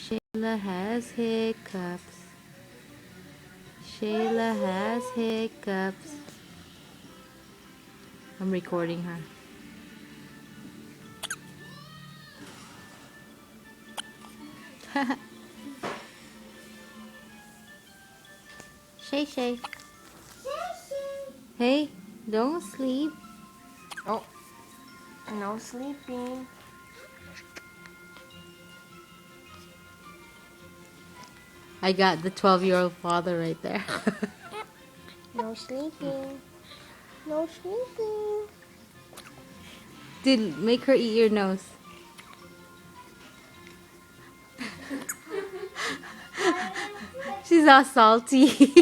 Shayla has hiccups. Shayla has hiccups. I'm recording her. Shay. Hey, don't sleep. Oh, no sleeping. I got the 12-year-old father right there. No sleeping. No sleeping. Dude, make her eat your nose. She's all salty.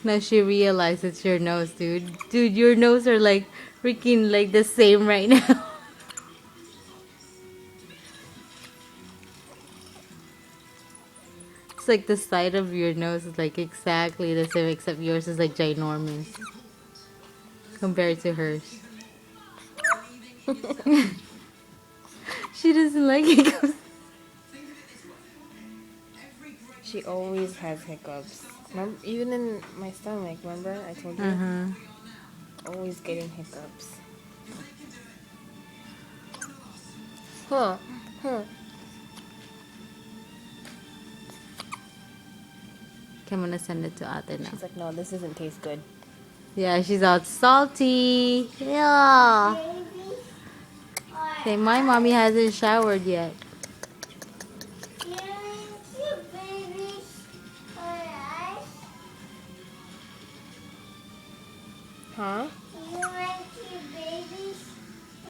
Now she realized it's your nose, dude. Dude, your nose are like freaking like the same right now. It's like the side of your nose is like exactly the same, except yours is like ginormous compared to hers. She doesn't like hiccups. She always has hiccups. Remember, even in my stomach, remember? I told you? Uh-huh. Always getting hiccups. Huh. Okay, I'm gonna send it to Ate now. She's like, no, this doesn't taste good. Yeah, she's all salty. Yeah. Say, my mommy hasn't showered yet.